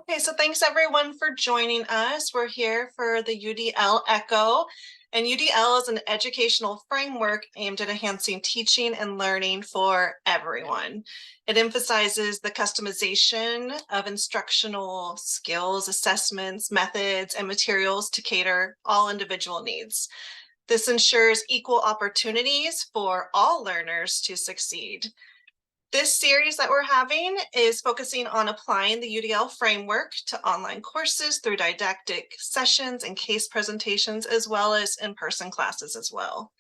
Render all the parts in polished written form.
Okay, so thanks everyone for joining us. We're here for the UDL ECHO, and UDL is an educational framework aimed at enhancing teaching and learning for everyone. It emphasizes the customization of instructional skills, assessments, methods, and materials to cater all individual needs. This ensures equal opportunities for all learners to succeed. This series that we're having is focusing on applying the UDL framework to online courses through didactic sessions and case presentations, as well as in-person classes as well.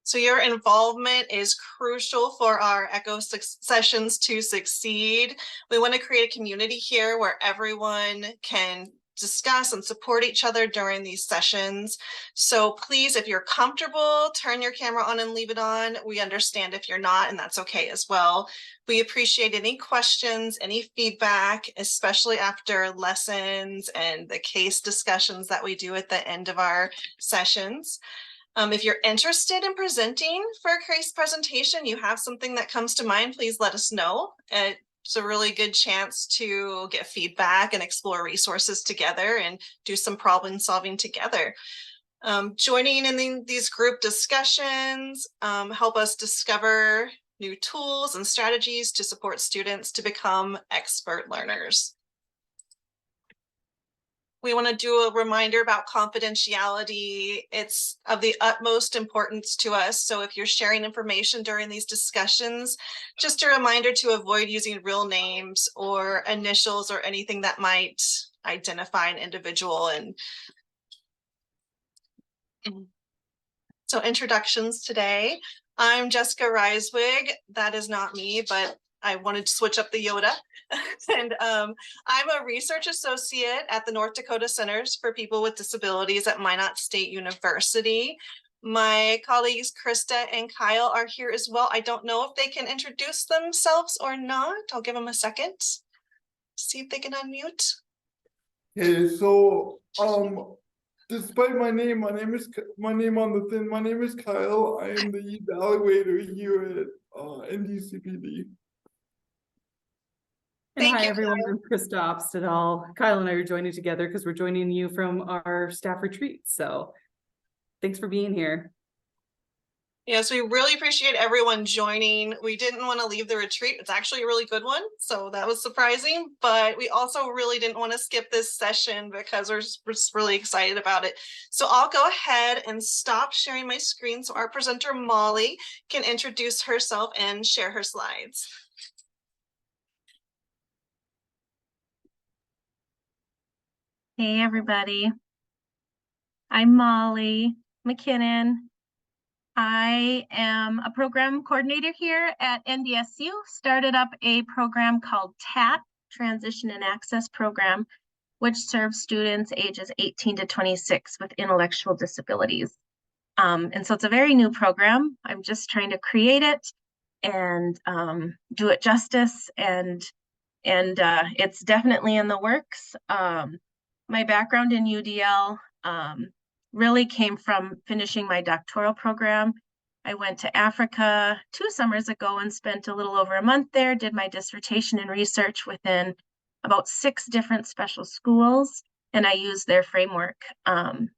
So your involvement is crucial for our ECHO sessions to succeed. We want to create a community here where everyone can discuss and support each other during these sessions. So please, if you're comfortable, turn your camera on and leave it on. We understand if you're not, and that's okay as well. We appreciate any questions, any feedback, especially after lessons and the case discussions that we do at the end of our sessions. If you're interested in presenting for a case presentation, you have something that comes to mind, please let us know. It's a really good chance to get feedback and explore resources together and do some problem solving together. Joining in these group discussions help us discover new tools and strategies to support students to become expert learners. We want to do a reminder about confidentiality. It's of the utmost importance to us. So if you're sharing information during these discussions, just a reminder to avoid using real names or initials or anything that might identify an individual. And so introductions today. I'm Jessica Reiswig. That is not me, but I wanted to switch up the Yoda. And I'm a research associate at the North Dakota Centers for People with Disabilities at Minot State University. My colleagues Krista and Kyle are here as well. I don't know if they can introduce themselves or not. I'll give them a second. See if they can unmute. Hey, so despite my name on the thing, my name is Kyle. I am the evaluator here at NDCPD. And hi, everyone. I'm Krista Obstedal. Kyle and I are joining together because we're joining you from our staff retreat. So thanks for being here. Yes, we really appreciate everyone joining. We didn't want to leave the retreat. It's actually a really good one, so that was surprising. But we also really didn't want to skip this session because we're just really excited about it. So I'll go ahead and stop sharing my screen so our presenter Molly can introduce herself and share her slides. Hey everybody, I'm Molly McKinnon. I am a program coordinator here at NDSU, started up a program called TAT, Transition and Access Program, which serves students ages 18 to 26 with intellectual disabilities. And so it's a very new program. I'm just trying to create it and do it justice, and it's definitely in the works. My background in UDL really came from finishing my doctoral program. I went to Africa 2 summers ago and spent a little over a month there, did my dissertation and research within about 6 different special schools, and I used their framework. And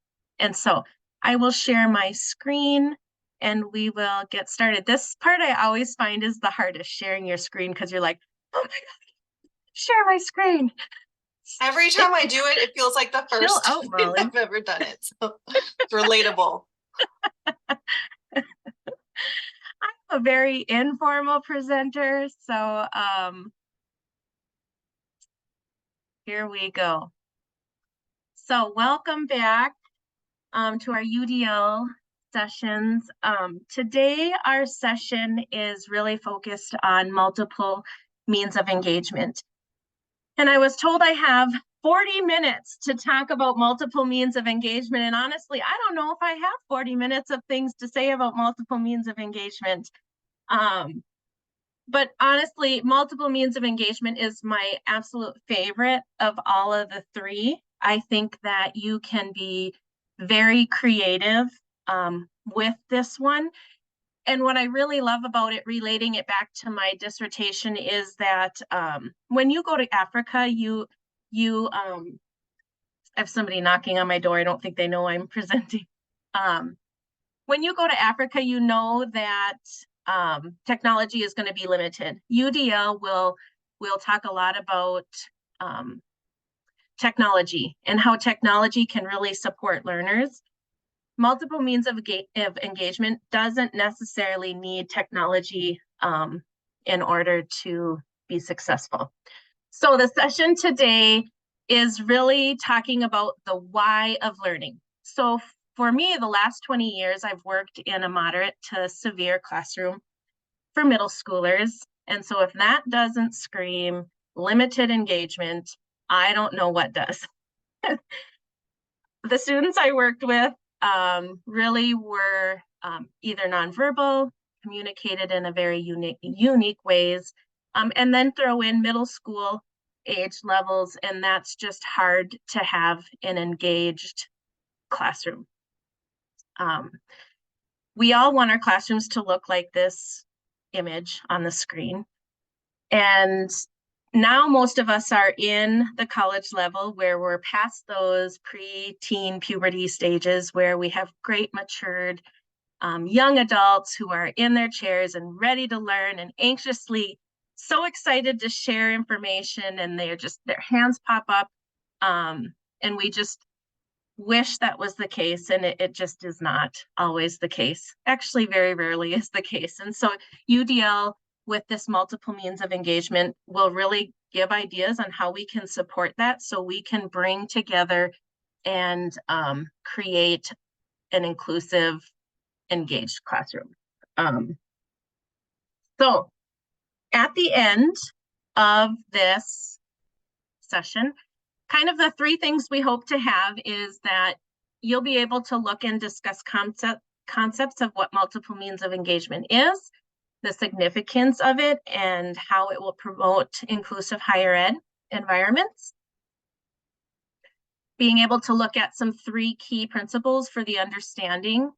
so I will share my screen and we will get started. This part I always find is the hardest, sharing your screen, because you're like, oh my God, share my screen. Every time I do it, it feels like the first time I've ever done it. So it's relatable. I'm a very informal presenter, so here we go. So welcome back to our UDL sessions. Today our session is really focused on multiple means of engagement. And I was told I have 40 minutes to talk about multiple means of engagement. And honestly, I don't know if I have 40 minutes of things to say about multiple means of engagement. But honestly, multiple means of engagement is my absolute favorite of all of the 3. I think that you can be very creative with this one. And what I really love about it, relating it back to my dissertation, is that when you go to Africa, you I have somebody knocking on my door. I don't think they know I'm presenting. When you go to Africa, you know that technology is going to be limited. UDL will talk a lot about technology and how technology can really support learners. Multiple means of engagement doesn't necessarily need technology in order to be successful. So the session today is really talking about the why of learning. So for me, the last 20 years, I've worked in a moderate to severe classroom for middle schoolers. And so if that doesn't scream limited engagement, I don't know what does. The students I worked with really were either nonverbal, communicated in a very unique ways, and then throw in middle school age levels, and that's just hard to have an engaged classroom. We all want our classrooms to look like this image on the screen. And now most of us are in the college level where we're past those pre-teen puberty stages where we have great matured young adults who are in their chairs and ready to learn and anxiously so excited to share information, and their hands pop up. And we just wish that was the case, and it just is not always the case. Actually, very rarely is the case. And so UDL, with this multiple means of engagement, will really give ideas on how we can support that so we can bring together and create an inclusive, engaged classroom. So at the end of this session, kind of the three things we hope to have is that you'll be able to look and discuss concepts of what multiple means of engagement is, the significance of it, and how it will promote inclusive higher ed environments. Being able to look at some 3 key principles for the understanding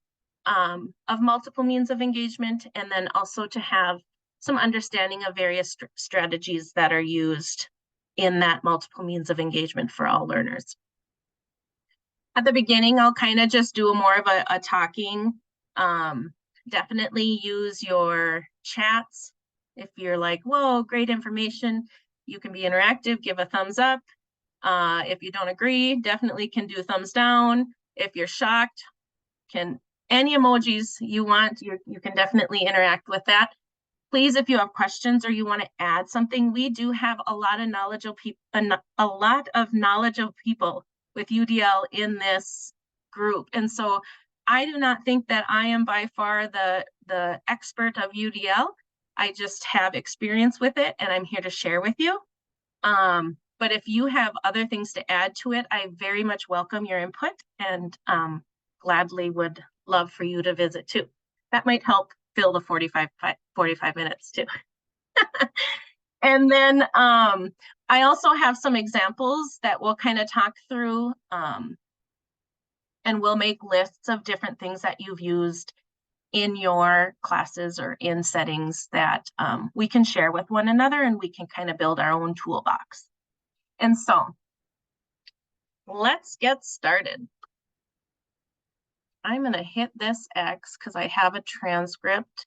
of multiple means of engagement, and then also to have some understanding of various strategies that are used in that multiple means of engagement for all learners. At the beginning, I'll kind of just do more of a talking. Definitely use your chats. If you're like, whoa, great information, you can be interactive, give a thumbs up. If you don't agree, definitely can do thumbs down. If you're shocked, any emojis you want, you can definitely interact with that. Please, if you have questions or you want to add something, we do have a lot of knowledgeable people with UDL in this group. And so I do not think that I am by far the expert of UDL. I just have experience with it, and I'm here to share with you. But if you have other things to add to it, I very much welcome your input, and gladly would love for you to visit too. That might help fill the 45 minutes too. And then I also have some examples that we'll kind of talk through, and we'll make lists of different things that you've used in your classes or in settings that we can share with one another, and we can kind of build our own toolbox. And so let's get started. I'm going to hit this X because I have a transcript,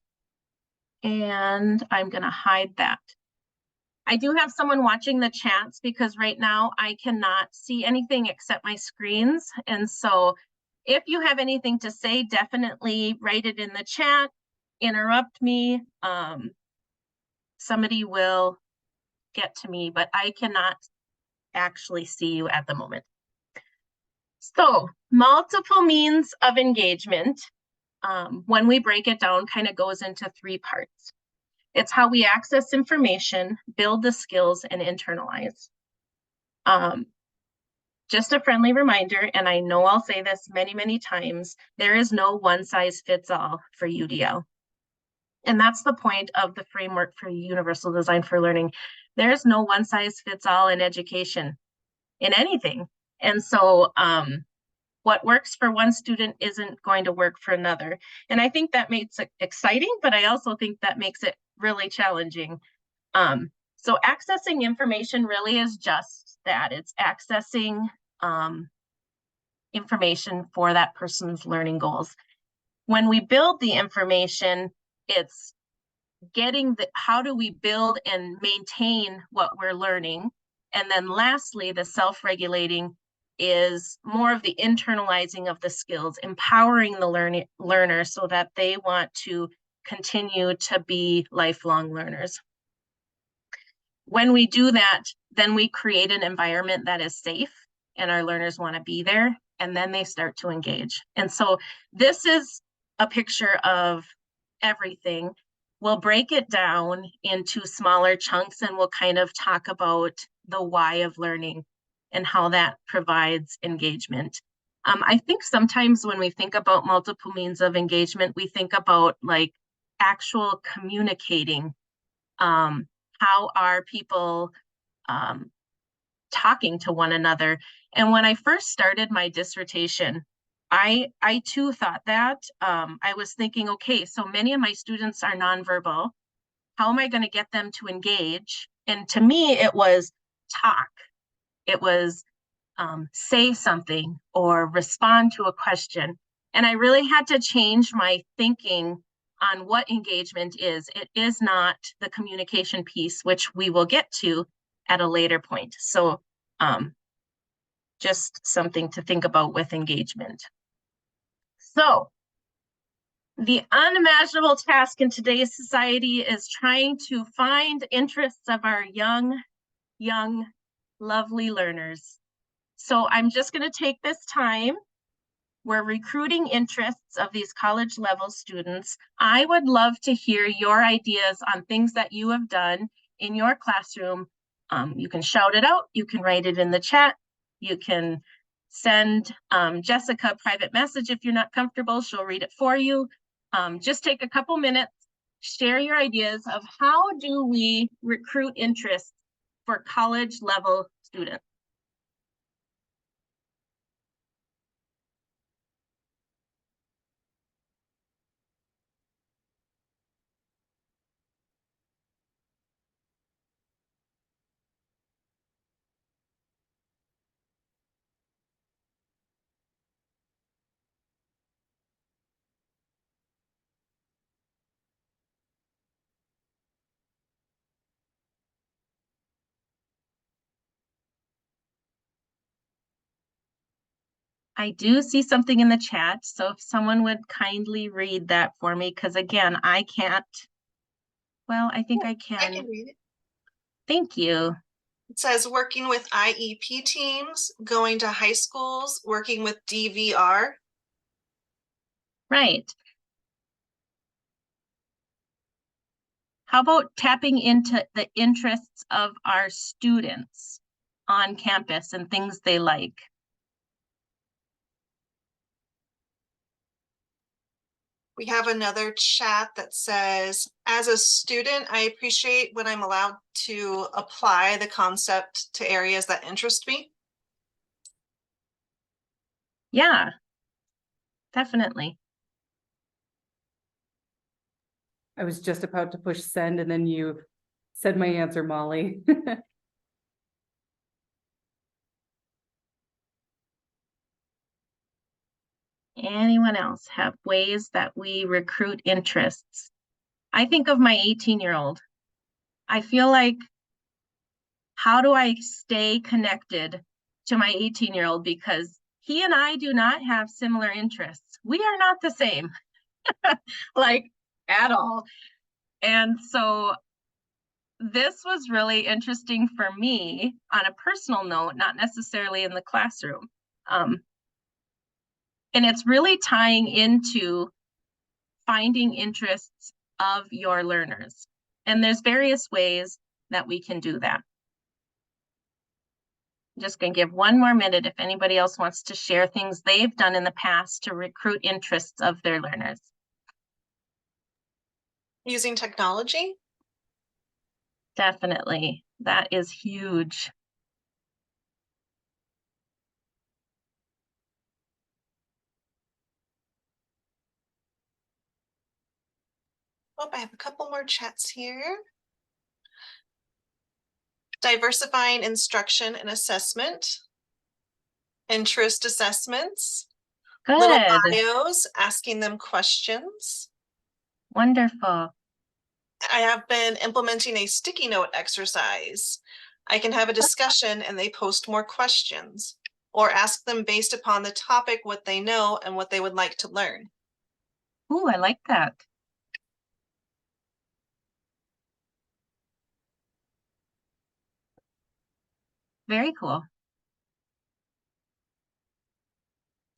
and I'm going to hide that. I do have someone watching the chats because right now I cannot see anything except my screens. And so if you have anything to say, definitely write it in the chat, interrupt me. Somebody will get to me, but I cannot actually see you at the moment. So multiple means of engagement, when we break it down, kind of goes into 3 parts. It's how we access information, build the skills, and internalize. Just a friendly reminder, and I know I'll say this many, many times, there is no one size fits all for UDL. And that's the point of the framework for universal design for learning. There's no one size fits all in education, in anything. And so what works for one student isn't going to work for another. And I think that makes it exciting, but I also think that makes it really challenging. So accessing information really is just that. It's accessing information for that person's learning goals. When we build the information, it's getting how do we build and maintain what we're learning? And then lastly, the self-regulating is more of the internalizing of the skills, empowering the learner so that they want to continue to be lifelong learners. When we do that, then we create an environment that is safe and our learners want to be there, and then they start to engage. And so this is a picture of everything. We'll break it down into smaller chunks and we'll kind of talk about the why of learning and how that provides engagement. I think sometimes when we think about multiple means of engagement, we think about like actual communicating. How are people talking to one another? And when I first started my dissertation, I too thought that. I was thinking, okay, so many of my students are nonverbal. How am I going to get them to engage? And to me, it was talk. It was say something or respond to a question. And I really had to change my thinking on what engagement is. It is not the communication piece, which we will get to at a later point. So just something to think about with engagement. So the unimaginable task in today's society is trying to find interests of our young, lovely learners. So I'm just going to take this time. We're recruiting interests of these college level students. I would love to hear your ideas on things that you have done in your classroom. You can shout it out. You can write it in the chat. You can send Jessica a private message if you're not comfortable. She'll read it for you. Just take a couple minutes, share your ideas of how do we recruit interest for college level students. I do see something in the chat, so if someone would kindly read that for me, because again, I can't. Well, I think I I can. can read it. Thank you. It says working with IEP teams, going to high schools, working with DVR. Right. How about tapping into the interests of our students on campus and things they like? We have another chat that says, as a student, I appreciate when I'm allowed to apply the concept to areas that interest me. Yeah, definitely. I was just about to push send and then you said my answer, Molly. Anyone else have ways that we recruit interests? I think of my 18-year-old. I feel like, how do I stay connected to my 18-year-old? Because he and I do not have similar interests. We are not the same, like at all. And so this was really interesting for me on a personal note, not necessarily in the classroom. And it's really tying into finding interests of your learners. And there's various ways that we can do that. I'm just going to give one more minute if anybody else wants to share things they've done in the past to recruit interests of their learners. Using technology. Definitely. That is huge. Oh, I have a couple more chats here. Diversifying instruction and assessment. Interest assessments. Little Good, bios, asking them questions. wonderful. I have been implementing a sticky note exercise. I can have a discussion and they post more questions or ask them based upon the topic what they know and what they would like to learn. Ooh, I like that. Very cool.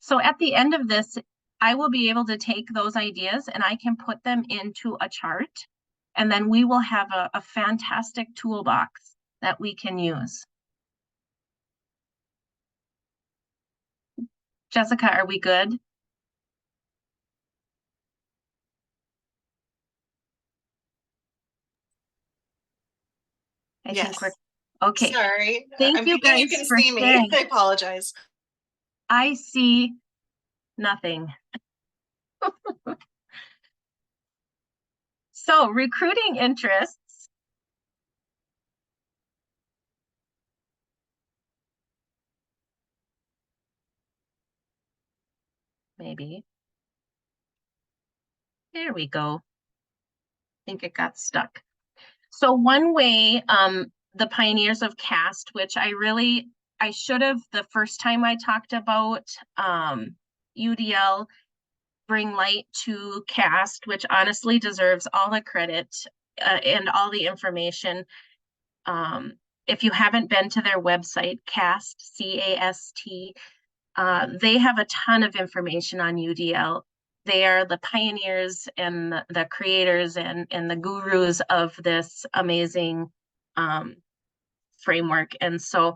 So at the end of this, I will be able to take those ideas and I can put them into a chart. And then we will have a fantastic toolbox that we can use. Jessica, are we good? I think we're Yes. okay. Sorry. Thank I'm you thinking you guys can for see me. sharing. I apologize. I see nothing. So recruiting interests. Maybe. There we go. I think it got stuck. So one way, the pioneers of CAST, which I should have the first time I talked about UDL Bring Light to CAST, which honestly deserves all the credit and all the information. If you haven't been to their website, CAST, C-A-S-T, they have a ton of information on UDL. They are the pioneers and the creators and the gurus of this amazing framework. And so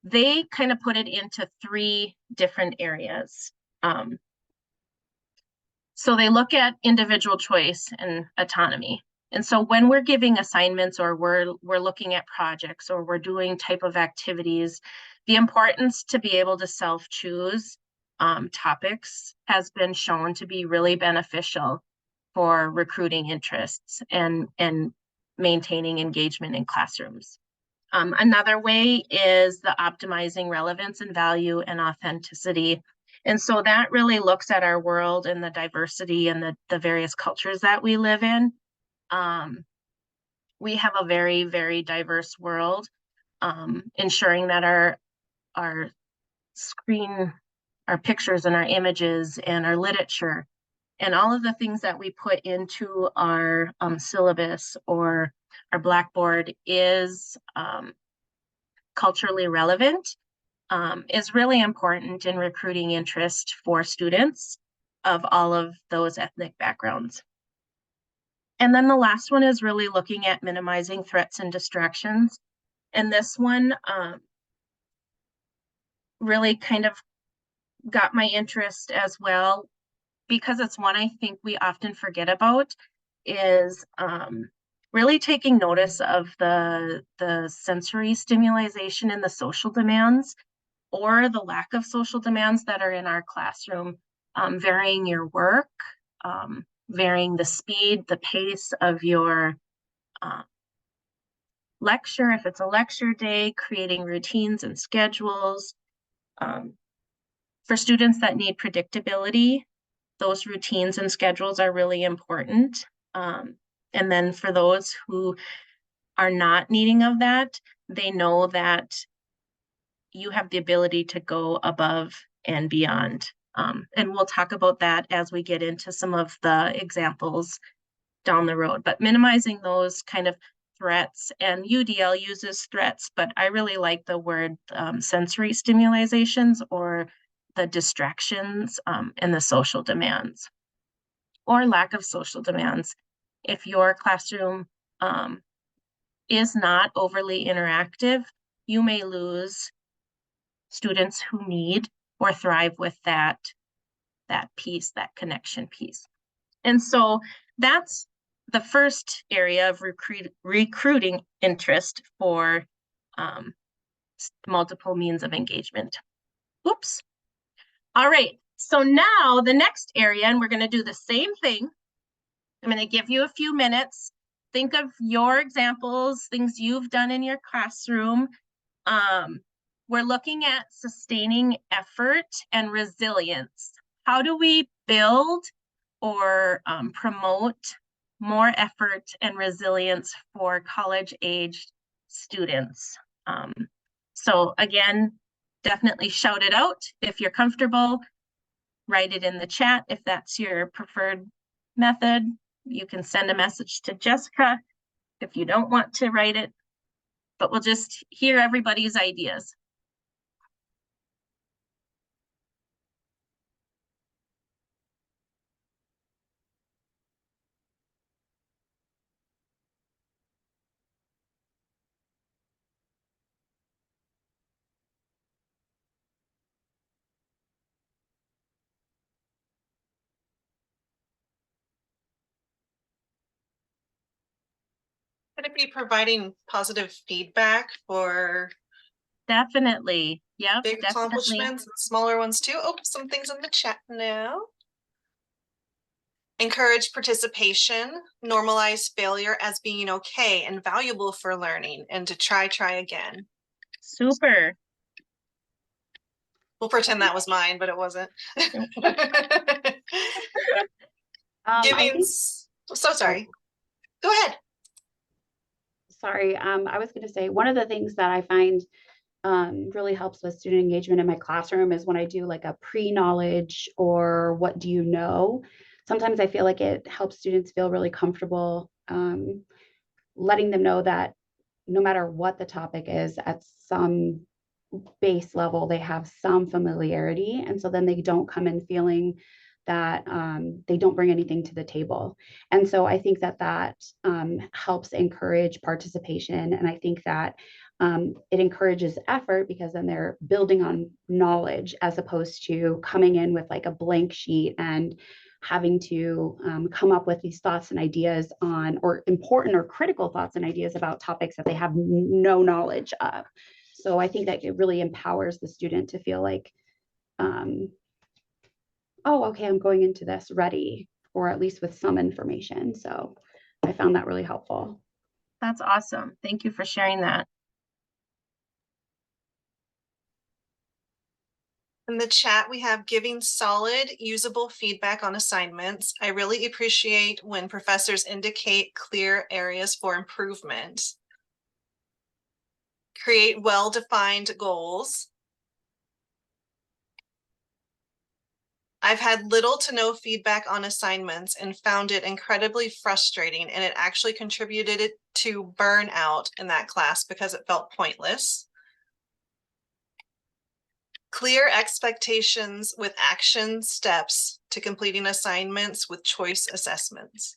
they kind of put it into 3 different areas. So they look at individual choice and autonomy. And so when we're giving assignments or we're looking at projects or we're doing type of activities, the importance to be able to self-choose topics has been shown to be really beneficial for recruiting interests and maintaining engagement in classrooms. Another way is the optimizing relevance and value and authenticity. And so that really looks at our world and the diversity and the various cultures that we live in. We have a very, very diverse world, ensuring that our screen, our pictures and our images and our literature and all of the things that we put into our syllabus or our Blackboard is culturally relevant, is really important in recruiting interest for students of all of those ethnic backgrounds. And then the last one is really looking at minimizing threats and distractions. And this one really kind of got my interest as well, because it's one I think we often forget about, is really taking notice of the sensory stimulation and the social demands or the lack of social demands that are in our classroom, varying your work, varying the speed, the pace of your lecture, if it's a lecture day, creating routines and schedules. For students that need predictability, those routines and schedules are really important. And then for those who are not needing of that, they know that you have the ability to go above and beyond. And we'll talk about that as we get into some of the examples down the road, but minimizing those kind of threats, and UDL uses threats, but I really like the word sensory stimulations or the distractions and the social demands or lack of social demands. If your classroom is not overly interactive, you may lose students who need or thrive with that piece, that connection piece. And so that's the first area of recruiting interest for multiple means of engagement. Oops. All right, so now the next area, and we're going to do the same thing, I'm going to give you a few minutes. Think of your examples, things you've done in your classroom. We're looking at sustaining effort and resilience. How do we build or promote more effort and resilience for college-aged students? So again, definitely shout it out if you're comfortable. Write it in the chat if that's your preferred method. You can send a message to Jessica if you don't want to write it, but we'll just hear everybody's ideas. Could it be providing positive feedback for Definitely. Yep, big definitely. accomplishments and smaller ones too? Oh, some things in the chat now. Encourage participation, normalize failure as being okay and valuable for learning, and to try again. Super. We'll pretend that was mine, but it wasn't. I Giving, think, so sorry. Go ahead. sorry, I was going to say one of the things that I find really helps with student engagement in my classroom is when I do like a pre-knowledge or what do you know. Sometimes I feel like it helps students feel really comfortable, letting them know that no matter what the topic is, at some base level, they have some familiarity. And so then they don't come in feeling that they don't bring anything to the table. And so I think that that helps encourage participation. And I think that it encourages effort because then they're building on knowledge as opposed to coming in with like a blank sheet and having to come up with these thoughts and ideas on, or important or critical thoughts and ideas about topics that they have no knowledge of. So I think that it really empowers the student to feel like, oh, okay, I'm going into this ready, or at least with some information. So I found that really helpful. That's awesome. Thank you for sharing that. In the chat, we have giving solid, usable feedback on assignments. I really appreciate when professors indicate clear areas for improvement. Create well-defined goals. I've had little to no feedback on assignments and found it incredibly frustrating, and it actually contributed to burnout in that class because it felt pointless. Clear expectations with action steps to completing assignments with choice assessments.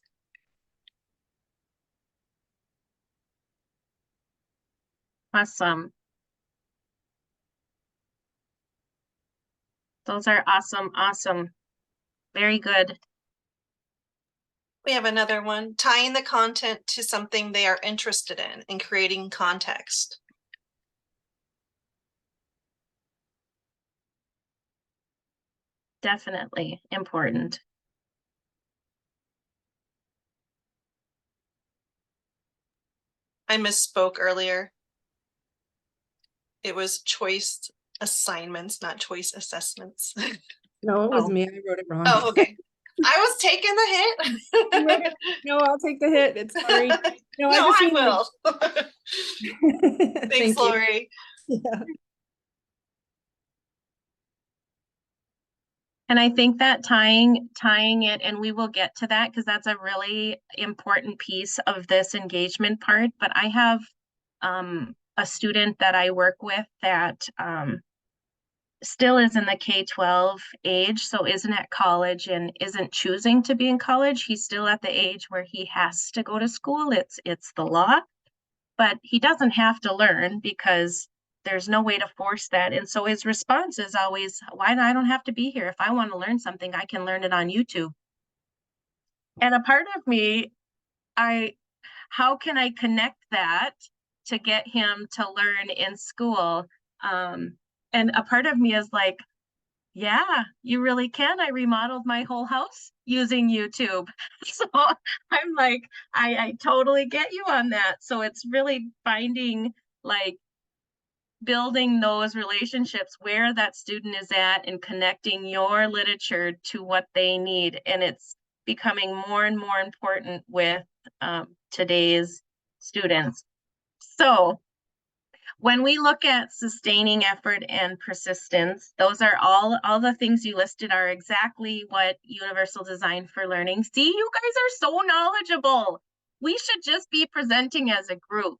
Awesome. Those are awesome. Awesome. Very good. We have another one, tying the content to something they are interested in and creating context. Definitely important. I misspoke earlier. It was choice assignments, not choice assessments. No, it was Oh. me. I wrote it wrong. Oh, okay. I was taking the You wrote hit. it- No, I'll take the hit. It's sorry. No, No, just I mean like- will. Thanks, Thank you. Lori. Yeah. And I think that tying it, and we will get to that because that's a really important piece of this engagement part. But I have a student that I work with that still is in the K-12 age, so isn't at college and isn't choosing to be in college. He's still at the age where he has to go to school. It's the law, but he doesn't have to learn because there's no way to force that. And so his response is always, why I don't have to be here. If I want to learn something, I can learn it on YouTube. And a part of me, how can I connect that to get him to learn in school? And a part of me is like, yeah, you really can. I remodeled my whole house using YouTube. So I'm like, I totally get you on that. So it's really finding, like, building those relationships where that student is at and connecting your literature to what they need. And it's becoming more and more important with today's students. So when we look at sustaining effort and persistence, those are all the things you listed are exactly what Universal Design for Learning. See, you guys are so knowledgeable. We should just be presenting as a group.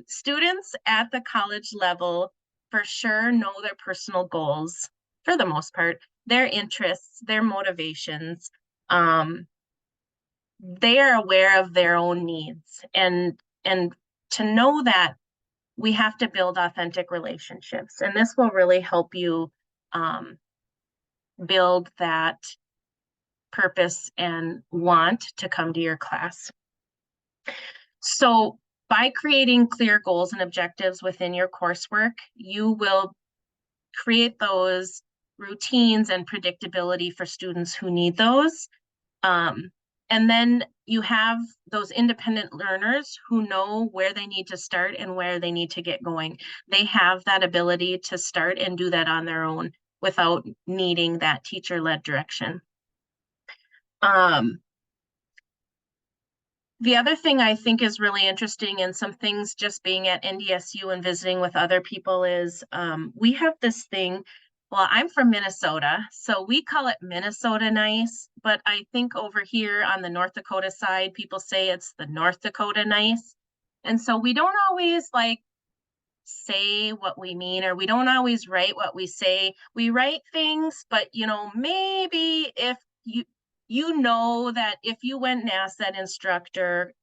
Students at the college level for sure know their personal goals for the most part, their interests, their motivations. They are aware of their own needs, and to know that, we have to build authentic relationships, and this will really help you build that purpose and want to come to your class. So by creating clear goals and objectives within your coursework, you will create those routines and predictability for students who need those. And then you have those independent learners who know where they need to start and where they need to get going. They have that ability to start and do that on their own without needing that teacher-led direction. The other thing I think is really interesting, and some things just being at NDSU and visiting with other people, is we have this thing. Well, I'm from Minnesota, so we call it Minnesota nice, but I think over here on the North Dakota side, people say it's the North Dakota nice. And so we don't always like say what we mean, or we don't always write what we say. We write things, but you know, maybe if you know that if you went and asked that instructor,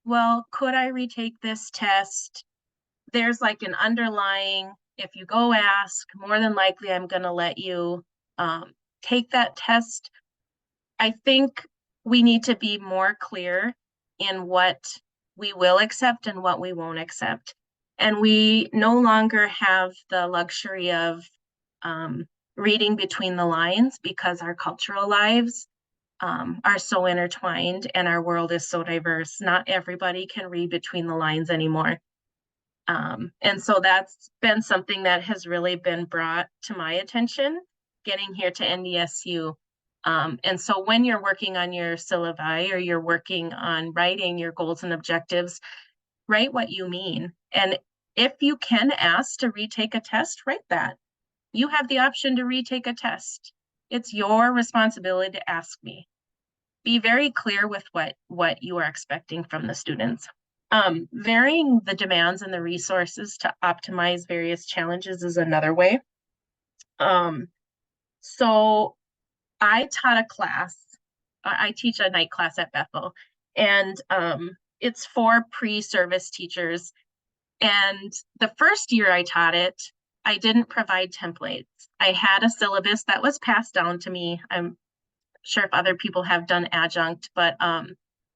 well, could I retake this test? There's like an underlying, if you go ask, more than likely I'm going to let you take that test. I think we need to be more clear in what we will accept and what we won't accept. And we no longer have the luxury of reading between the lines, because our cultural lives are so intertwined and our world is so diverse. Not everybody can read between the lines anymore. And so that's been something that has really been brought to my attention getting here to NDSU. And so when you're working on your syllabi, or you're working on writing your goals and objectives, write what you mean. And if you can ask to retake a test, write that. You have the option to retake a test. It's your responsibility to ask me. Be very clear with what you are expecting from the students. Varying the demands and the resources to optimize various challenges is another way. So I taught a class. I teach a night class at Bethel, and it's for pre-service teachers. And the first year I taught it, I didn't provide templates. I had a syllabus that was passed down to me. I'm sure if other people have done adjunct, but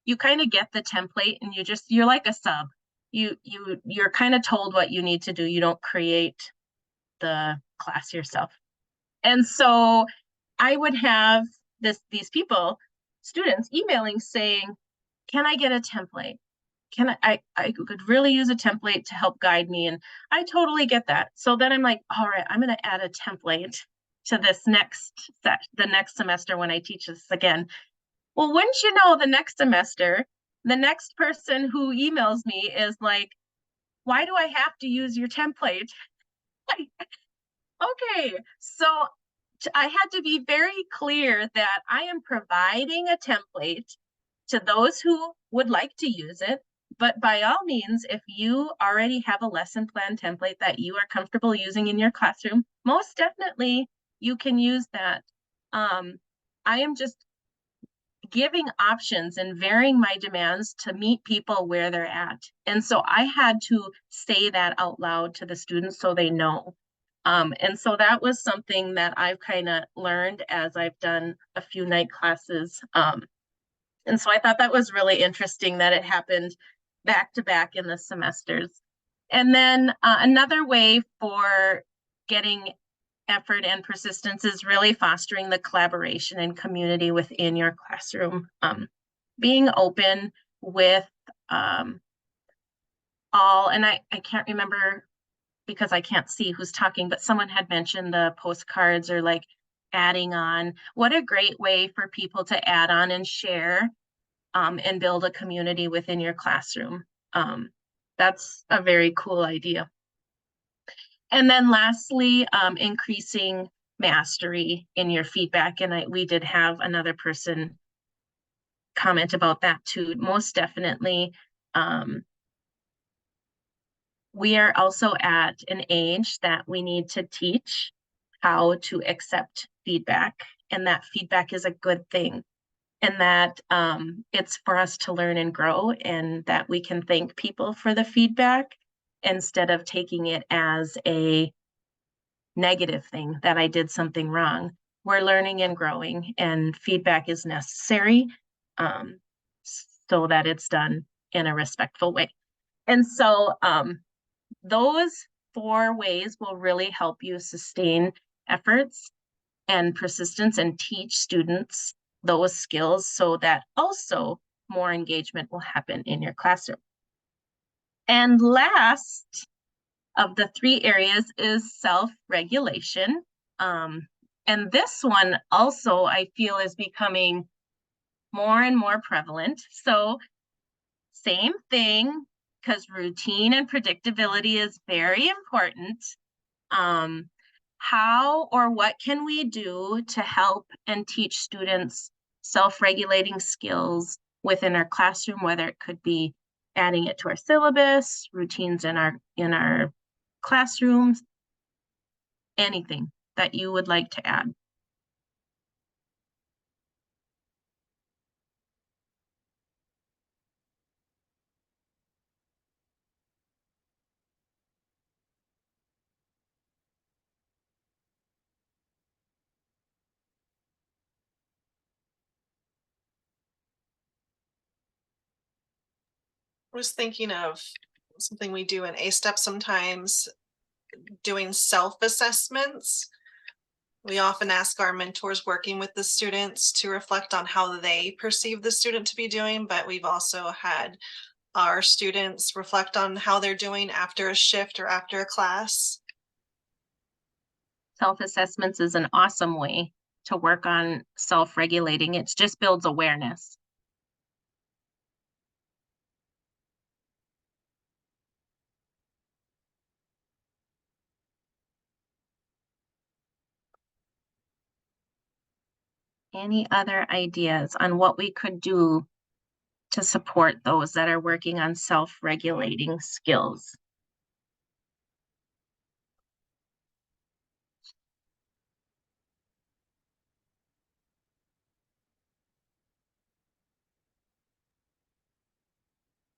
you kind of get the template, and you're like a sub. You're kind of told what you need to do. You don't create the class yourself. And so I would have these people, students, emailing saying, can I get a template? I could really use a template to help guide me. And I totally get that. So then I'm like, all right, I'm going to add a template to this the next semester when I teach this again. Well, wouldn't you know, the next semester, the next person who emails me is like, why do I have to use your template? Like, okay, so I had to be very clear that I am providing a template to those who would like to use it. But by all means, if you already have a lesson plan template that you are comfortable using in your classroom, most definitely you can use that. I am just giving options and varying my demands to meet people where they're at. And so I had to say that out loud to the students so they know. And so that was something that I've kind of learned as I've done a few night classes. And so I thought that was really interesting that it happened back to back in the semesters. And then another way for getting effort and persistence is really fostering the collaboration and community within your classroom. Being open with all, and I can't remember because I can't see who's talking, but someone had mentioned the postcards or like adding on. What a great way for people to add on and share and build a community within your classroom. That's a very cool idea. And then lastly, increasing mastery in your feedback. And we did have another person comment about that too. Most definitely. We are also at an age that we need to teach how to accept feedback, and that feedback is a good thing, and that it's for us to learn and grow, and that we can thank people for the feedback instead of taking it as a negative thing that I did something wrong. We're learning and growing, and feedback is necessary so that it's done in a respectful way. And so those 4 ways will really help you sustain efforts and persistence and teach students those skills so that also more engagement will happen in your classroom. And last of the 3 areas is self-regulation. And this one also I feel is becoming more and more prevalent. So same thing, because routine and predictability is very important. How or what can we do to help and teach students self-regulating skills within our classroom, whether it could be adding it to our syllabus, routines in our classrooms, anything that you would like to add? I was thinking of something we do in A-Step sometimes, doing self-assessments. We often ask our mentors working with the students to reflect on how they perceive the student to be doing, but we've also had our students reflect on how they're doing after a shift or after a class. Self-assessments is an awesome way to work on self-regulating. It just builds awareness. Any other ideas on what we could do to support those that are working on self-regulating skills?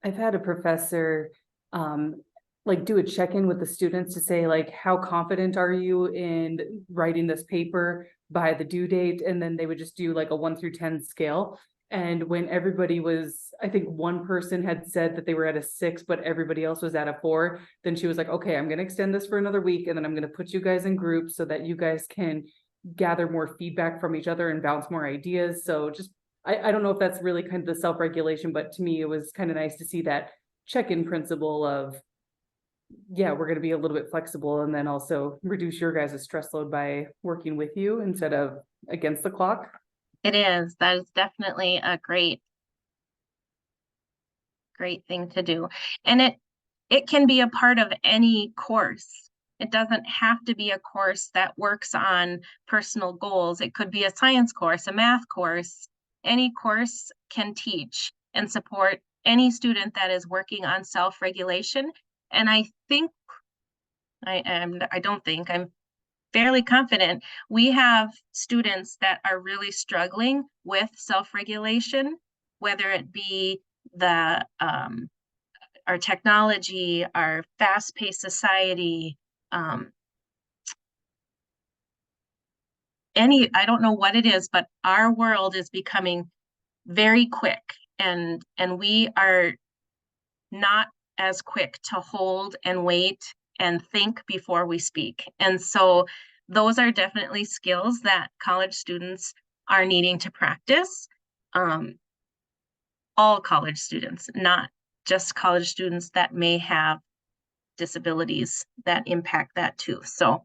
I've had a professor like do a check-in with the students to say like, how confident are you in writing this paper by the due date? And then they would just do like a 1 through 10 scale. And when everybody was, I think one person had said that they were at a 6, but everybody else was at a 4, then she was like, okay, I'm going to extend this for another week. And then I'm going to put you guys in groups so that you guys can gather more feedback from each other and bounce more ideas. So just, I don't know if that's really kind of the self-regulation, but to me, it was kind of nice to see that check-in principle of, yeah, we're going to be a little bit flexible and then also reduce your guys' stress load by working with you instead of against the clock. It is. That is definitely a great thing to do. And it can be a part of any course. It doesn't have to be a course that works on personal goals. It could be a science course, a math course. Any course can teach and support any student that is working on self-regulation. And I think, I'm fairly confident we have students that are really struggling with self-regulation, whether it be the our technology, our fast-paced society, I don't know what it is, but our world is becoming very quick, and we are not as quick to hold and wait and think before we speak. And so those are definitely skills that college students are needing to practice. All college students, not just college students that may have disabilities that impact that too. So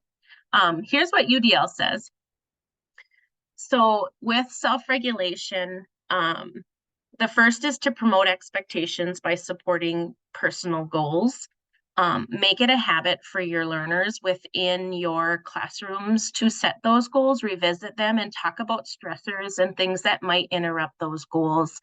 here's what UDL says. So with self-regulation, the first is to promote expectations by supporting personal goals. Make it a habit for your learners within your classrooms to set those goals, revisit them, and talk about stressors and things that might interrupt those goals.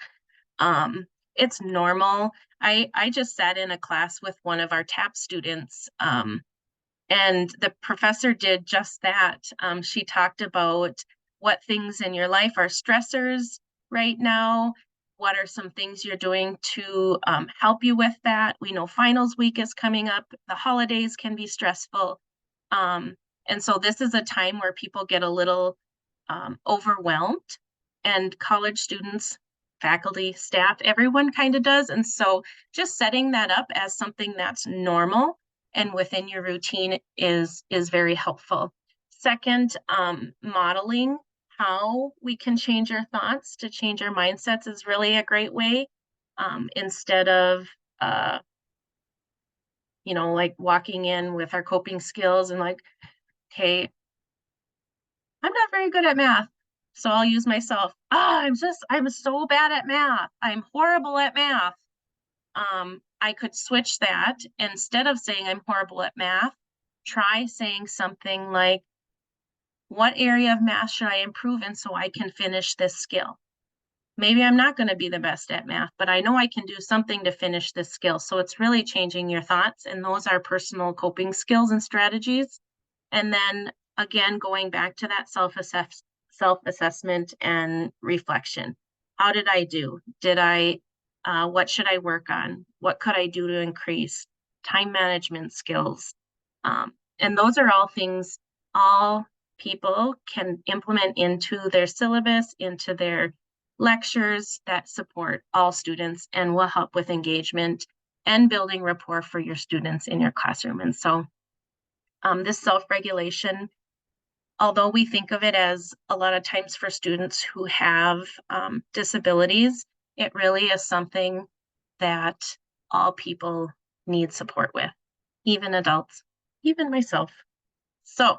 It's normal. I just sat in a class with one of our TAP students, and the professor did just that. She talked about what things in your life are stressors right now. What are some things you're doing to help you with that? We know finals week is coming up. The holidays can be stressful. And so this is a time where people get a little overwhelmed, and college students, faculty, staff, everyone kind of does. And so just setting that up as something that's normal and within your routine is very helpful. Second, modeling how we can change our thoughts to change our mindsets is really a great way. Instead of, you know, like walking in with our coping skills and like, okay, I'm not very good at math, so I'll use myself. I'm so bad at math. I'm horrible at math. I could switch that. Instead of saying I'm horrible at math, try saying something like, what area of math should I improve in so I can finish this skill? Maybe I'm not going to be the best at math, but I know I can do something to finish this skill. So it's really changing your thoughts, and those are personal coping skills and strategies. And then again, going back to that self-assessment and reflection. How did I do? What should I work on? What could I do to increase time management skills? And those are all things all people can implement into their syllabus, into their lectures that support all students and will help with engagement and building rapport for your students in your classroom. And so this self-regulation, although we think of it as a lot of times for students who have disabilities, it really is something that all people need support with, even adults, even myself. So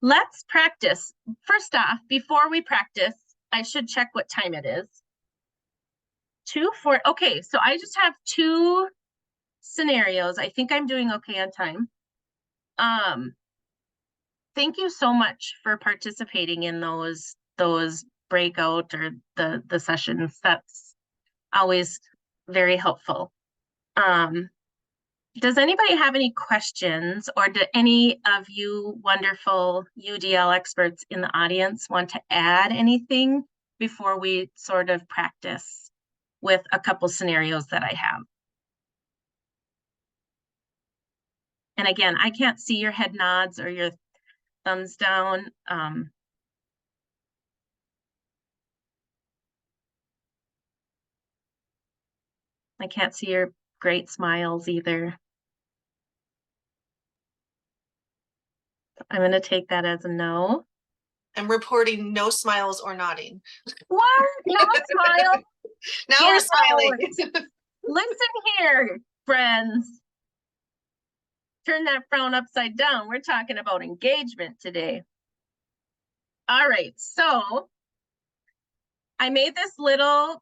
let's practice. First off, before we practice, I should check what time it is. 2:40. Okay, so I just have 2 scenarios. I think I'm doing okay on time. Thank you so much for participating in those breakout or the sessions. That's always very helpful. Does anybody have any questions, or do any of you wonderful UDL experts in the audience want to add anything before we sort of practice with a couple scenarios that I have? And again, I can't see your head nods or your thumbs down. I can't see your great smiles either. I'm going to take that as a no. I'm reporting no smiles or nodding. What? No smile? Now Yeah, we're smiling. Listen here, friends. Turn that frown upside down. We're talking about engagement today. All right, so I made this little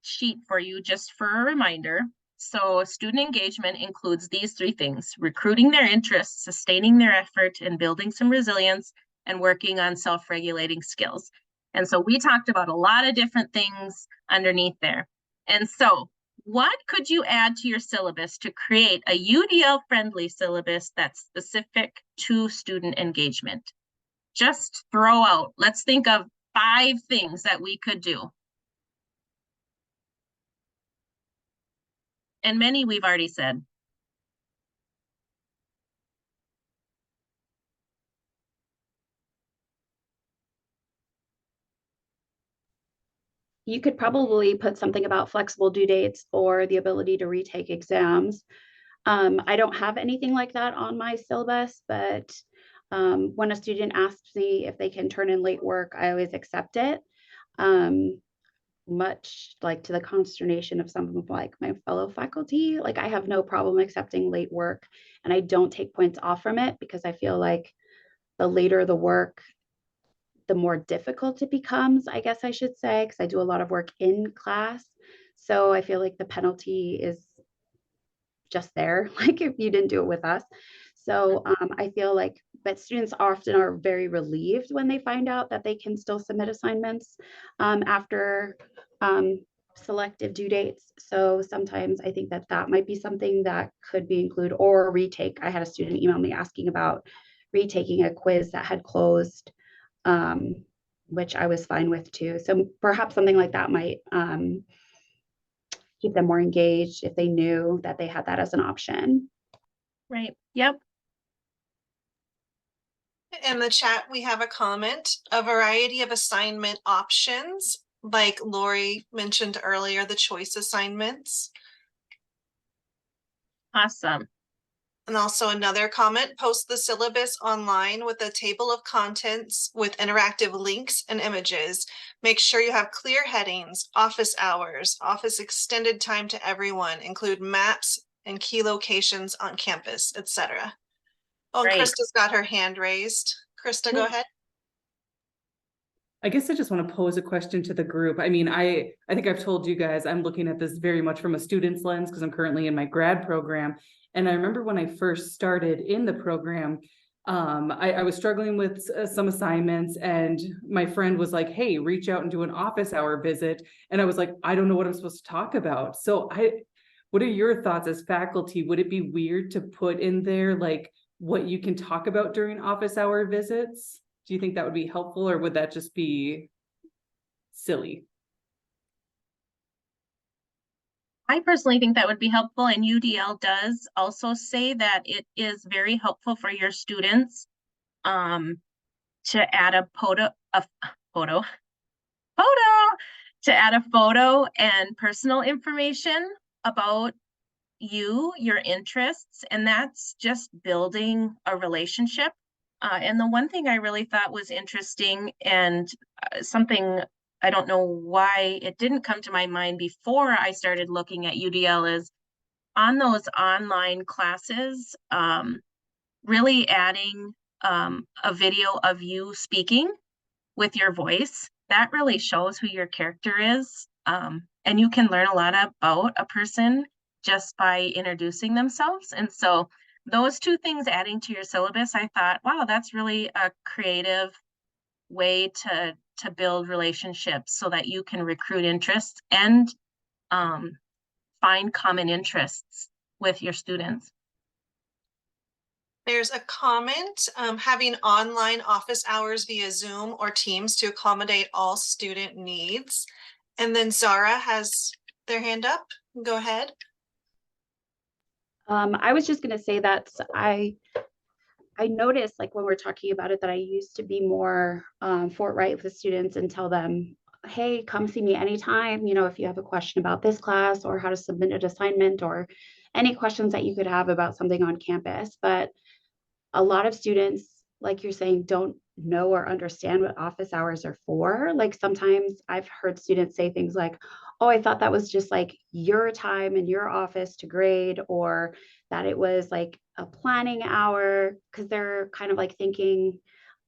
sheet for you just for a reminder. So student engagement includes these 3 things: recruiting their interests, sustaining their effort, and building some resilience, and working on self-regulating skills. And so we talked about a lot of different things underneath there. And so what could you add to your syllabus to create a UDL-friendly syllabus that's specific to student engagement? Just throw out, let's think of 5 things that we could do. And many we've already said. You could probably put something about flexible due dates or the ability to retake exams. I don't have anything like that on my syllabus, but when a student asks me if they can turn in late work, I always accept it. Much like to the consternation of some of like my fellow faculty, like I have no problem accepting late work, and I don't take points off from it because I feel like the later the work, the more difficult it becomes, I guess I should say, because I do a lot of work in class. So I feel like the penalty is just there, like if you didn't do it with us. So I feel like, but students often are very relieved when they find out that they can still submit assignments after selective due dates. So sometimes I think that that might be something that could be included, or retake. I had a student email me asking about retaking a quiz that had closed, which I was fine with too. So perhaps something like that might keep them more engaged if they knew that they had that as an option. Right. Yep. In the chat, we have a comment, a variety of assignment options, like Lori mentioned earlier, the choice assignments. Awesome. And also another comment, post the syllabus online with a table of contents with interactive links and images. Make sure you have clear headings, office hours, office extended time to everyone, include maps and key locations on campus, etc. Oh, and Right. Krista's got her hand raised. Krista, go ahead. I guess I just want to pose a question to the group. I mean, I think I've told you guys, I'm looking at this very much from a student's lens because I'm currently in my grad program. And I remember when I first started in the program, I was struggling with some assignments, and my friend was like, hey, reach out and do an office hour visit. And I was like, I don't know what I'm supposed to talk about. So what are your thoughts as faculty? Would it be weird to put in there like what you can talk about during office hour visits? Do you think that would be helpful, or would that just be silly? I personally think that would be helpful, and UDL does also say that it is very helpful for your students to add a photo and personal information about you, your interests, and that's just building a relationship. And the one thing I really thought was interesting, and something I don't know why it didn't come to my mind before I started looking at UDL, is on those online classes, really adding a video of you speaking with your voice. That really shows who your character is. And you can learn a lot about a person just by introducing themselves. And so those two things adding to your syllabus, I thought, wow, that's really a creative way to build relationships so that you can recruit interests and find common interests with your students. There's a comment, having online office hours via Zoom or Teams to accommodate all student needs. And then Zara has their hand up. Go ahead. I was just going to say that I noticed, like when we're talking about it, that I used to be more forthright with the students and tell them, hey, come see me anytime, you know, if you have a question about this class or how to submit an assignment or any questions that you could have about something on campus. But a lot of students, like you're saying, don't know or understand what office hours are for. Like sometimes I've heard students say things like, oh, I thought that was just like your time in your office to grade, or that it was like a planning hour, because they're kind of like thinking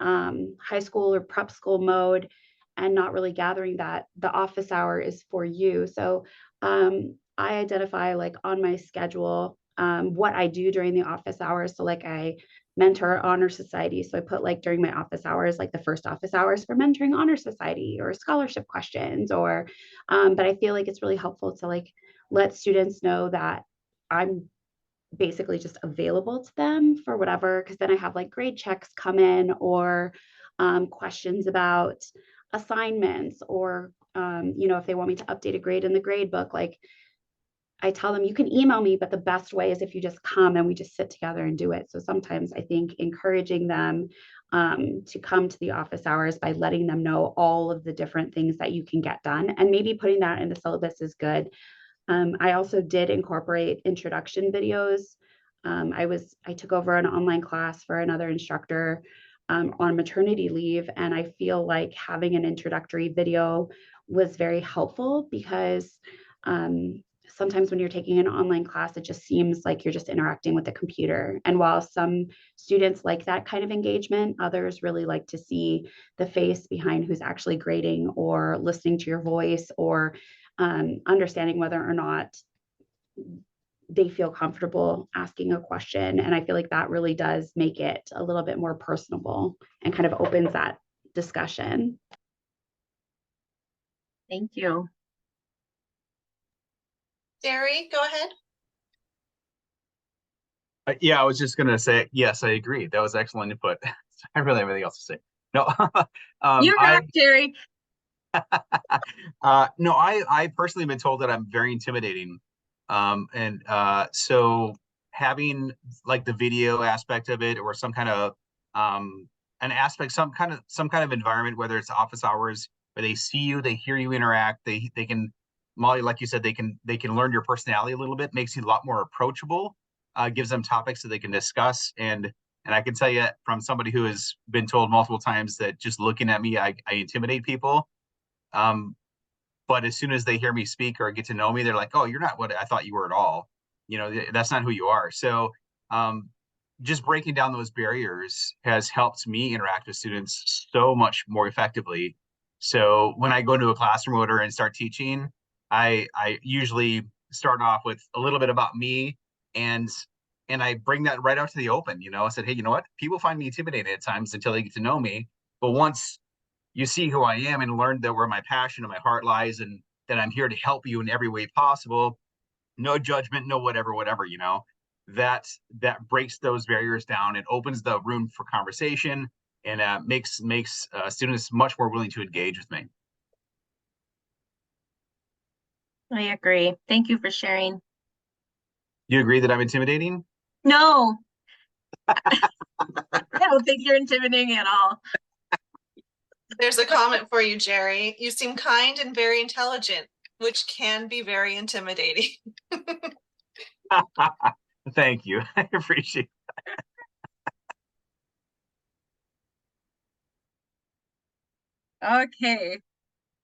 high school or prep school mode and not really gathering that the office hour is for you. So I identify like on my schedule what I do during the office hours. So like I mentor honor society. So I put like during my office hours, like the first office hours for mentoring honor society or scholarship questions, or, but I feel like it's really helpful to like let students know that I'm basically just available to them for whatever, because then I have like grade checks come in, or questions about assignments, or, you know, if they want me to update a grade in the grade book, like I tell them you can email me, but the best way is if you just come and we just sit together and do it. So sometimes I think encouraging them to come to the office hours by letting them know all of the different things that you can get done, and maybe putting that in the syllabus is good. I also did incorporate introduction videos I took over an online class for another instructor on maternity leave, and I feel like having an introductory video was very helpful because sometimes when you're taking an online class, it just seems like you're just interacting with the computer. And while some students like that kind of engagement, others really like to see the face behind who's actually grading or listening to your voice or understanding whether or not they feel comfortable asking a question. And I feel like that really does make it a little bit more personable and kind of opens that discussion. Thank you. Jerry, go ahead. Yeah, I was just gonna say, yes, I agree. That was excellent input. I really have anything else to say. No, You rock, Jerry. no, I personally have been told that I'm very intimidating. So having like the video aspect of it or some kind of an aspect, some kind of environment, whether it's office hours where they see you, they hear you interact, they can, Molly, like you said, they can learn your personality a little bit, makes you a lot more approachable, gives them topics that they can discuss. And I can tell you from somebody who has been told multiple times that just looking at me, I intimidate people. But as soon as they hear me speak or get to know me, they're like, oh, you're not what I thought you were at all. You know, that's not who you are. So just breaking down those barriers has helped me interact with students so much more effectively. So when I go into a classroom order and start teaching, I usually start off with a little bit about me and I bring that right out to the open. You know, I said, hey, you know what? People find me intimidating at times until they get to know me. But once you see who I am and learn that where my passion and my heart lies and that I'm here to help you in every way possible, no judgment, no whatever, you know, that breaks those barriers down. It opens the room for conversation and makes students much more willing to engage with me. I agree. Thank you for sharing. You agree that I'm intimidating? No, I don't think you're intimidating at all. There's a comment for you, Jerry. You seem kind and very intelligent, which can be very intimidating. Thank you. I appreciate that. Okay.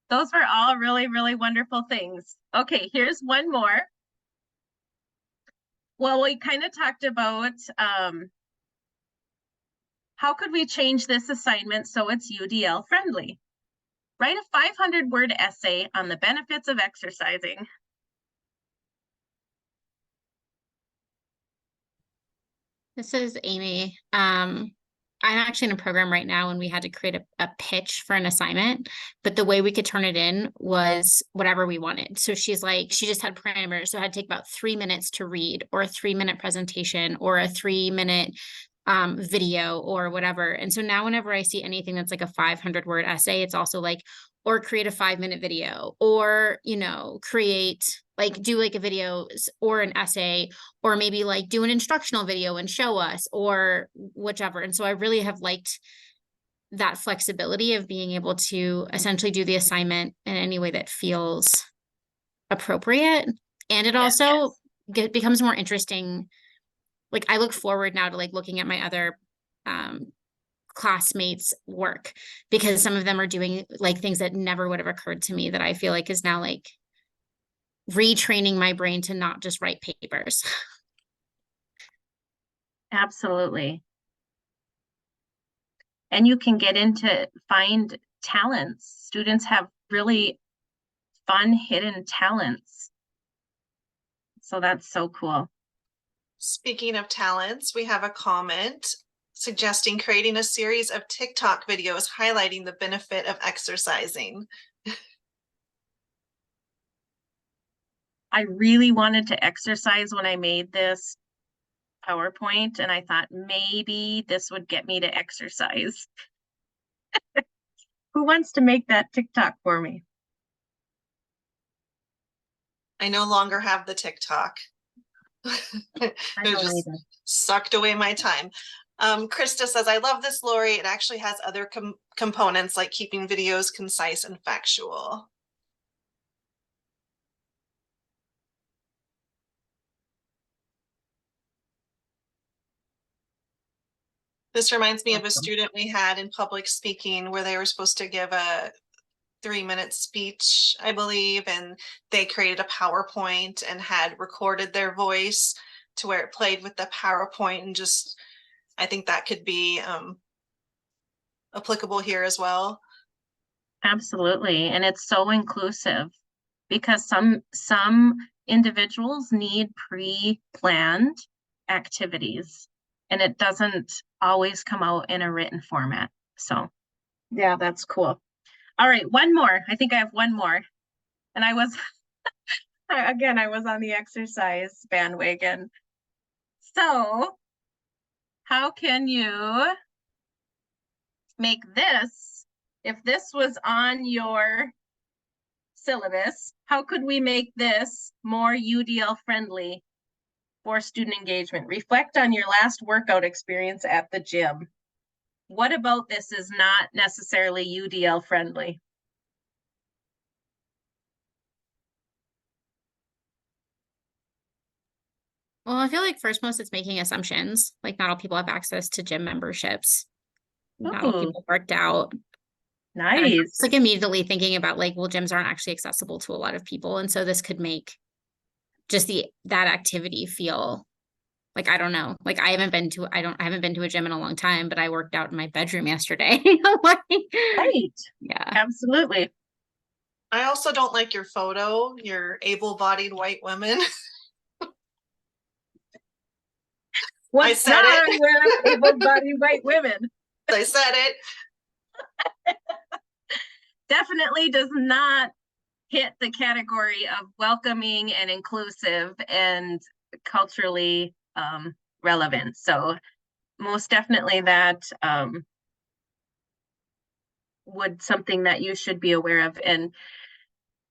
Those were all really, really wonderful things. Okay, here's one more. Well, we kind of talked about how could we change this assignment so it's UDL friendly? Write a 500-word essay on the benefits of exercising. This is Amy. I'm actually in a program right now and we had to create a pitch for an assignment, but the way we could turn it in was whatever we wanted. So she's like, she just had parameters. So it had to take about 3 minutes to read or a 3-minute presentation or a 3-minute video or whatever. And so now whenever I see anything that's like a 500-word essay, it's also like, or create a 5-minute video or, you know, do like a video or an essay, or maybe like do an instructional video and show us or whichever. And so I really have liked that flexibility of being able to essentially do the assignment in any way that feels appropriate. And it also becomes more interesting. Like I look forward now to like looking at my other classmates' work because some of them are doing like things that never would have occurred to me that I feel like is now like retraining my brain to not just write papers. Absolutely. And you can get into find talents. Students have really fun hidden talents. So that's so cool. Speaking of talents, we have a comment suggesting creating a series of TikTok videos highlighting the benefit of exercising. I really wanted to exercise when I made this PowerPoint, and I thought maybe this would get me to exercise. Who wants to make that TikTok for me? I no longer have the TikTok. It just sucked away my time. Krista says, I love this, Lori. It actually has other components like keeping videos concise and factual. This reminds me of a Awesome. student we had in public speaking where they were supposed to give a 3-minute speech, I believe, and they created a PowerPoint and had recorded their voice to where it played with the PowerPoint, and just, I think that could be applicable here as well. Absolutely. And it's so inclusive because some individuals need pre-planned activities and it doesn't always come out in a written format. So yeah, that's cool. All right, one more. I think I have one more. And I was, again, I was on the exercise bandwagon. So how can you make this, if this was on your syllabus, how could we make this more UDL friendly for student engagement? Reflect on your last workout experience at the gym. What about this is not necessarily UDL friendly? Well, I feel like first most it's making assumptions. Like not all people have access to gym memberships. Not all Ooh, people worked out. And I'm nice. just, like immediately thinking about like, well, gyms aren't actually accessible to a lot of people. And so this could make just that activity feel like, I don't know, like I haven't been to a gym in a long time, but I worked out in my bedroom yesterday. Like, Right. yeah. Absolutely. I also don't like your photo, your able-bodied white women. What's said wrong it. with able-bodied white women? I said it. Definitely does not hit the category of welcoming and inclusive and culturally relevant. So most definitely that would something that you should be aware of. And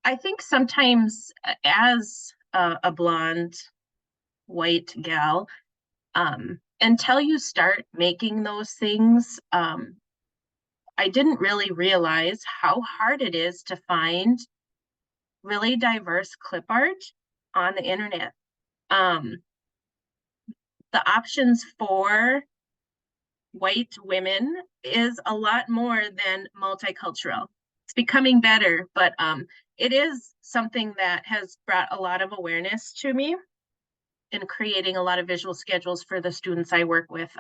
I think sometimes as a blonde white gal, until you start making those things, I didn't really realize how hard it is to find really diverse clip art on the internet. The options for white women is a lot more than multicultural. It's becoming better, but it is something that has brought a lot of awareness to me in creating a lot of visual schedules for the students I work with.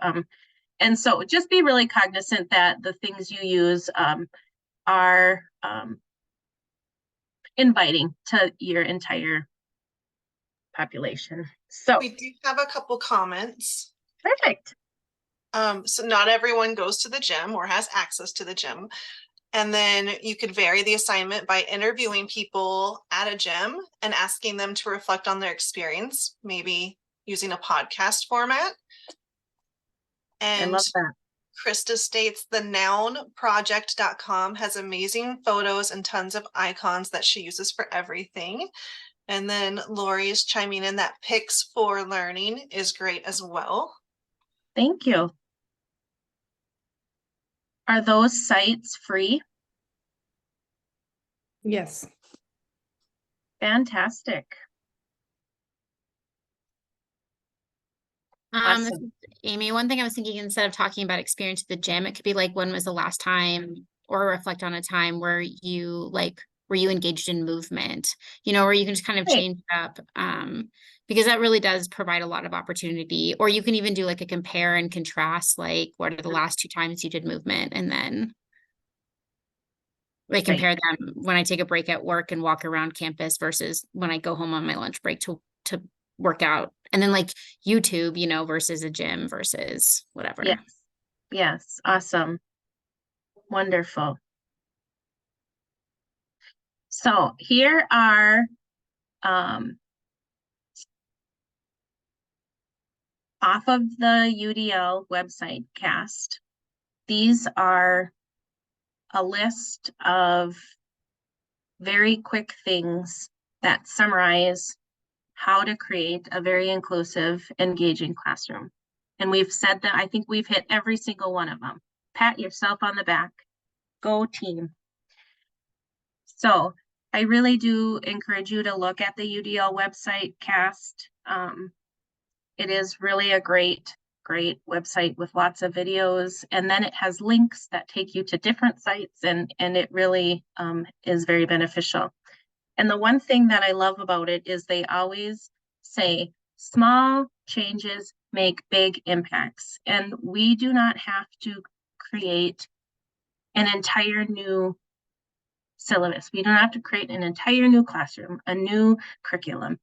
And so just be really cognizant that the things you use are inviting to your entire population. So We do have a couple comments. perfect. So not everyone goes to the gym or has access to the gym. And then you could vary the assignment by interviewing people at a gym and asking them to reflect on their experience, maybe using a podcast format. I And love that. Krista states the nounproject.com has amazing photos and tons of icons that she uses for everything. And then Lori is chiming in that Pics for Learning is great as well. Thank you. Are those sites free? Yes. Fantastic. This Awesome. is Amy, one thing I was thinking, instead of talking about experience at the gym, it could be like, when was the last time, or reflect on a time where you were you engaged in movement, where you can just kind of Right. change it up. Because that really does provide a lot of opportunity. Or you can even do like a compare and contrast, like what are the last 2 times you did movement, and then like compare them when I take a break at work and walk around campus versus when I go home on my lunch break to work out. And then like YouTube, versus a gym versus whatever. Yes. Yes. Awesome. Wonderful. So here are off of the UDL website cast. These are a list of very quick things that summarize how to create a very inclusive, engaging classroom. And we've said that, I think we've hit every single one of them. Pat yourself on the back. Go team. So I really do encourage you to look at the UDL website cast. It is really a great great website with lots of videos, and then it has links that take you to different sites, and it really is very beneficial. And the one thing that I love about it is they always say small changes make big impacts, and we do not have to create an entire new syllabus. We don't have to create an entire new classroom, a new curriculum.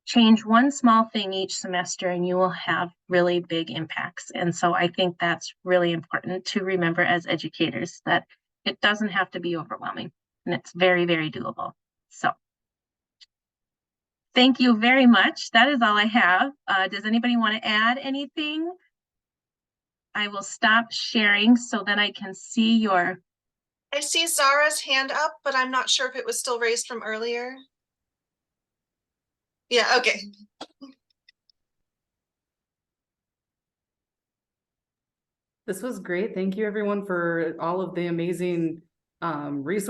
Change one small thing each semester and you will have really big impacts. And so I think that's really important to remember as educators, that it doesn't have to be overwhelming, and it's very, very doable. So thank you very much. That is all I have. Does anybody want to add anything? I will stop sharing so that I can see your. I see Zara's hand up, but I'm not sure if it was still raised from earlier. Yeah, okay. This was great. Thank you everyone for all of the amazing resources.